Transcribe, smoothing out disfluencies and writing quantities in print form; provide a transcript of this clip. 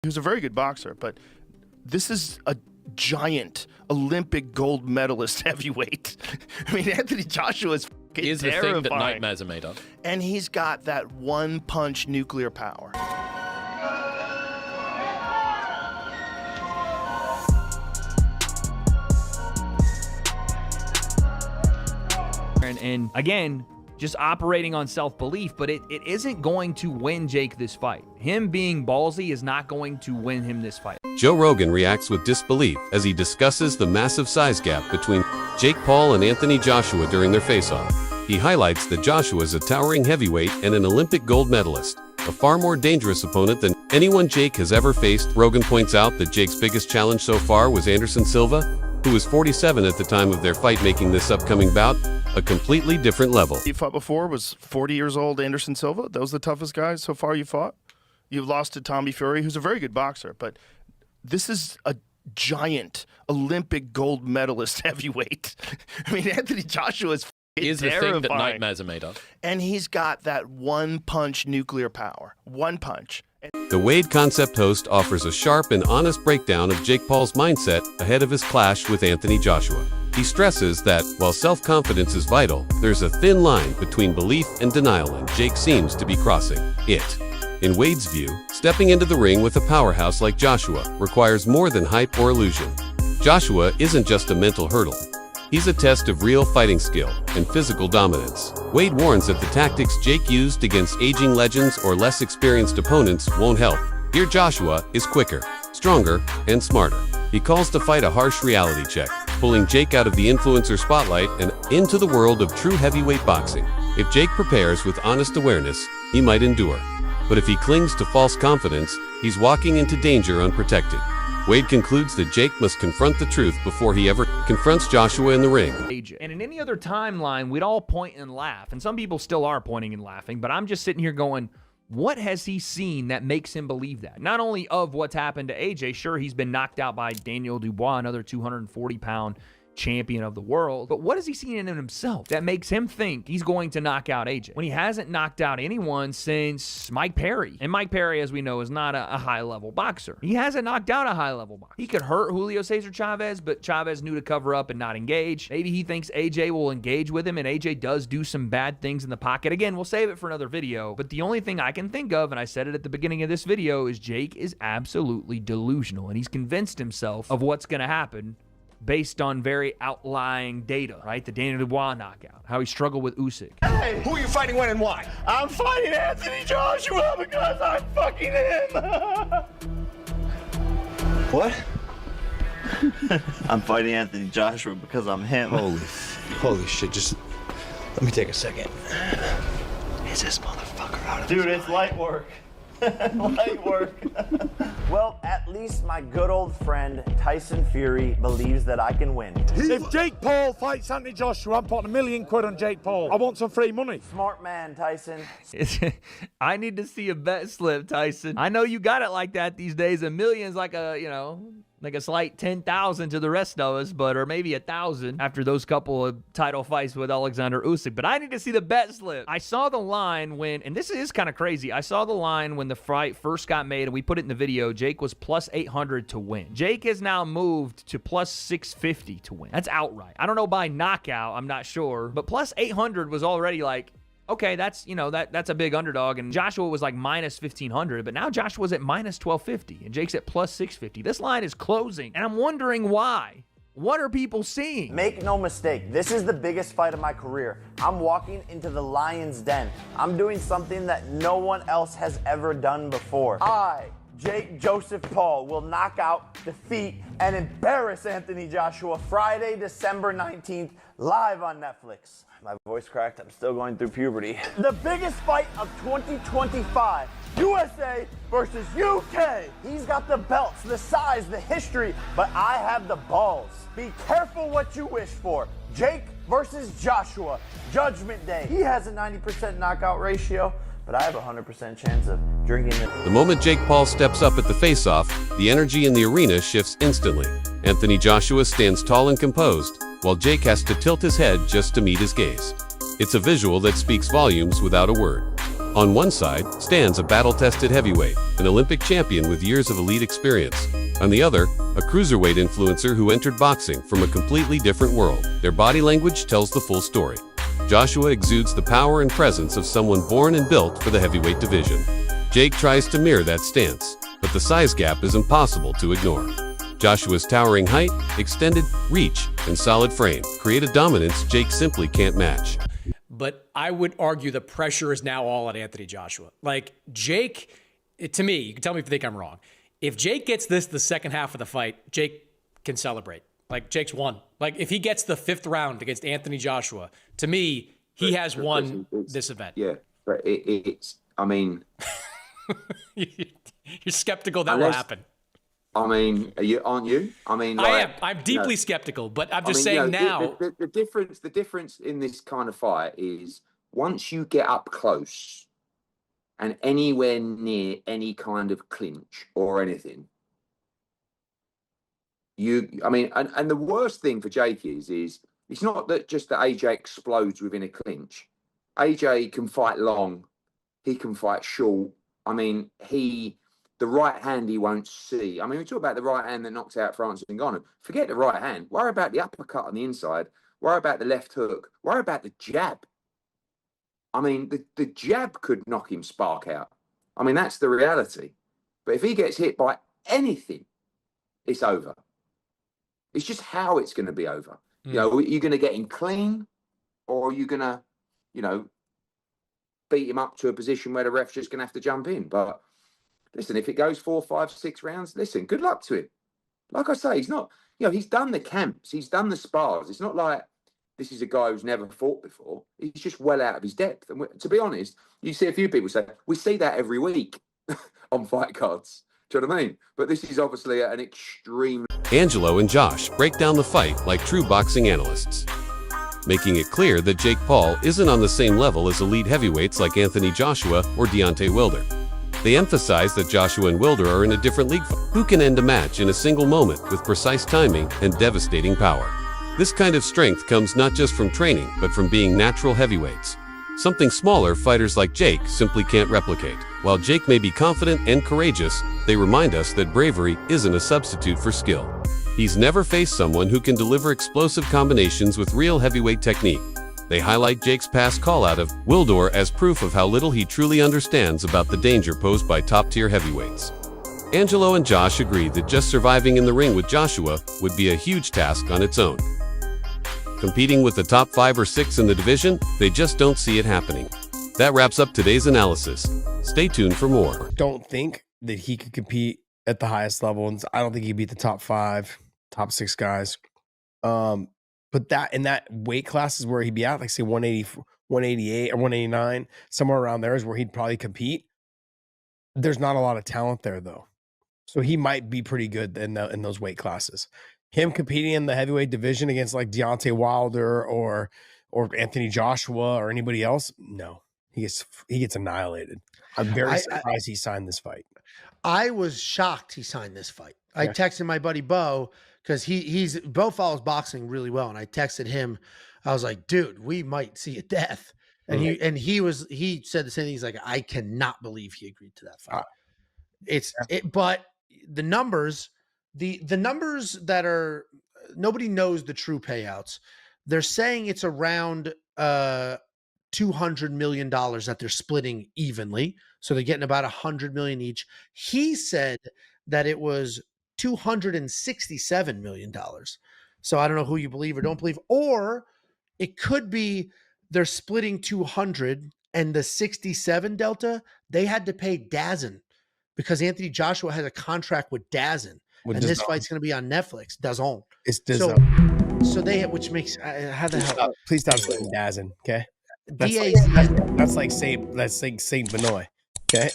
He was a very good boxer, but this is a giant Olympic gold medalist heavyweight. I mean, AnthonyJoshua is Here's the thing that nightmares are made of. And he's got that one-punch nuclear power. And again, just operating on self-belief, but it isn't going to win Jake this fight. Him being ballsy is not going to win him this fight. Joe Rogan reacts with disbelief as he discusses the massive size gap between JakePaul and AnthonyJoshua during their face-off. He highlights that Joshua is a towering heavyweight and an Olympic gold medalist, a far more dangerous opponent than anyone Jake has ever faced. Rogan points out that Jake's biggest challenge so far was Anderson Silva, who was 47 at the time of their fight, making this upcoming bout a completely different level. You fought before was 40 years old Anderson Silva. Those are the toughest guys so far you fought. You've lost to Tommy Fury, who's a very good boxer, but this is a giant Olympic gold medalist heavyweight. I mean, AnthonyJoshua is Here's the thing that nightmares are made of. And he's got that one-punch nuclear power. One punch. The Wade Concept host offers a sharp and honest breakdown of JakePaul's mindset ahead of his clash with AnthonyJoshua. He stresses that, while self-confidence is vital, there's a thin line between belief and denial, and Jake seems to be crossing it. In Wade's view, stepping into the ring with a powerhouse like Joshua requires more than hype or illusion. Joshua isn't just a mental hurdle. He's a test of real fighting skill and physical dominance. Wade warns that the tactics Jake used against aging legends or less experienced opponents won't help. Here Joshua is quicker, stronger, and smarter. He calls the fight a harsh reality check, pulling Jake out of the influencer spotlight and into the world of true heavyweight boxing. If Jake prepares with honest awareness, he might endure. But if he clings to false confidence, he's walking into danger unprotected. Wade concludes that Jake must confront the truth before he ever confronts Joshua in the ring. And in any other timeline, we'd all point and laugh. And some people still are pointing and laughing, but I'm just sitting here going, what has he seen that makes him believe that? Not only of what's happened to AJ, sure, he's been knocked out by Daniel Dubois, another 240-pound champion of the world, but what has he seen in himself that makes him think he's going to knock out AJ when he hasn't knocked out anyone since Mike Perry? And Mike Perry, as we know, is not a high-level boxer. He hasn't knocked out a high-level boxer. He could hurt Julio Cesar Chavez, but Chavez knew to cover up and not engage. Maybe he thinks AJ will engage with him, and AJ does do some bad things in the pocket. Again, we'll save it for another video, but the only thing I can think of, and I said it at the beginning of this video, is Jake is absolutely delusional, and he's convinced himself of what's going to happen based on very outlying data, right? The Daniel Dubois knockout, how he struggled with Usyk. Hey, who are you fighting, when, and why? I'm fighting AnthonyJoshua because I'm fucking him. What? I'm fighting AnthonyJoshua because I'm him. Holy shit, just let me take a second. Is this motherfucker out of Dude, it's light work. Light work. Well, at least my good old friend Tyson Fury believes that I can win. If JakePaul fights AnthonyJoshua, I'm putting £1 million on JakePaul. I want some free money. Smart man, Tyson. I need to see a bet slip, Tyson. I know you got it like that these days. $1 million's like a, you know, like a slight 10,000 to the rest of us, but or maybe 1,000 after those couple of title fights with Alexander Usyk. But I need to see the bet slip. I saw the line when, and this is kind of crazy, I saw the line when the fight first got made, and we put it in the video. Jake was plus 800 to win. Jake has now moved to plus 650 to win. That's outright. I don't know by knockout, I'm not sure, but plus 800 was already like, okay, that's, you know, that's a big underdog. And Joshua was like minus 1,500, but now Joshua's at minus 1,250 and Jake's at plus 650. This line is closing, and I'm wondering why. What are people seeing? Make no mistake, this is the biggest fight of my career. I'm walking into the lion's den. I'm doing something that no one else has ever done before. I, Jake Joseph Paul, will knock out, defeat, and embarrass AnthonyJoshua Friday, December 19th, live on Netflix. My voice cracked, I'm still going through puberty. The biggest fight of 2025, USA versus UK. He's got the belts, the size, the history, but I have the balls. Be careful what you wish for. Jake versus Joshua, Judgment Day. He has a 90% knockout ratio, but I have a 100% chance of drinking it. The moment JakePaul steps up at the face-off, the energy in the arena shifts instantly. AnthonyJoshua stands tall and composed, while Jake has to tilt his head just to meet his gaze. It's a visual that speaks volumes without a word. On one side stands a battle-tested heavyweight, an Olympic champion with years of elite experience. On the other, a cruiserweight influencer who entered boxing from a completely different world. Their body language tells the full story. Joshua exudes the power and presence of someone born and built for the heavyweight division. Jake tries to mirror that stance, but the size gap is impossible to ignore. Joshua's towering height, extended reach, and solid frame create a dominance Jake simply can't match. But I would argue the pressure is now all on Anthony Joshua. Like, Jake, to me, you can tell me if you think I'm wrong. If Jake gets this the second half of the fight, Jake can celebrate. Like, Jake's won. Like, if he gets the 5th round against Anthony Joshua, to me, he has won this event. Yeah, but it's, I mean... You're skeptical that will happen. I mean, aren't you? I mean, like, I am. I'm deeply skeptical, but I'm just saying now. The difference in this kind of fight is once you get up close and anywhere near any kind of clinch or anything, and the worst thing for Jake is it's not that just that AJ explodes within a clinch. AJ can fight long, he can fight short. I mean, the right hand he won't see. I mean, we talk about the right hand that knocks out Francis Ngannou. Forget the right hand. Worry about the uppercut on the inside. Worry about the left hook. Worry about the jab. I mean, the jab could knock him spark out. I mean, that's the reality. But if he gets hit by anything, it's over. It's just how it's going to be over. You know, you're going to get him clean, or you're going to, beat him up to a position where the ref's just going to have to jump in. But listen, if it goes 4, 5, 6 rounds, listen, good luck to him. Like I say, he's not, he's done the camps, he's done the spars. It's not like this is a guy who's never fought before. He's just well out of his depth. And to be honest, you see a few people say, we see that every week on fight cards. Do you know what I mean? But this is obviously an extreme. Angelo and Josh break down the fight like true boxing analysts, making it clear that JakePaul isn't on the same level as elite heavyweights like Anthony Joshua or Deontay Wilder. They emphasize that Joshua and Wilder are in a different league. Who can end a match in a single moment with precise timing and devastating power? This kind of strength comes not just from training, but from being natural heavyweights. Something smaller fighters like Jake simply can't replicate. While Jake may be confident and courageous, they remind us that bravery isn't a substitute for skill. He's never faced someone who can deliver explosive combinations with real heavyweight technique. They highlight Jake's past call-out of Wilder as proof of how little he truly understands about the danger posed by top-tier heavyweights. Angelo and Josh agree that just surviving in the ring with Joshua would be a huge task on its own. Competing with the top 5 or 6 in the division, they just don't see it happening. That wraps up today's analysis. Stay tuned for more. Don't think that he could compete at the highest level, and I don't think he'd beat the top 5, top 6 guys. But that in that weight class is where he'd be at, like say 180, 188 or 189, somewhere around there is where he'd probably compete. There's not a lot of talent there though. So he might be pretty good in those weight classes. Him competing in the heavyweight division against like Deontay Wilder or Anthony Joshua or anybody else, no. He gets annihilated. I'm very surprised he signed this fight. I was shocked he signed this fight. I texted my buddy Bo because Bo follows boxing really well, and I texted him. I was like, "Dude, we might see a death." And he said the same thing. He's like, "I cannot believe he agreed to that fight." But the numbers, the numbers that are nobody knows the true payouts. They're saying it's around $200 million that they're splitting evenly. So they're getting about $100 million each. He said that it was $267 million. So I don't know who you believe or don't believe, or it could be they're splitting 200 and the 67 delta, they had to pay DAZN because Anthony Joshua has a contract with DAZN. And this fight's going to be on Netflix. DAZN. It's DAZN. So they, which makes, how the hell? Please stop saying DAZN, okay? That's like Saint Benoit, okay?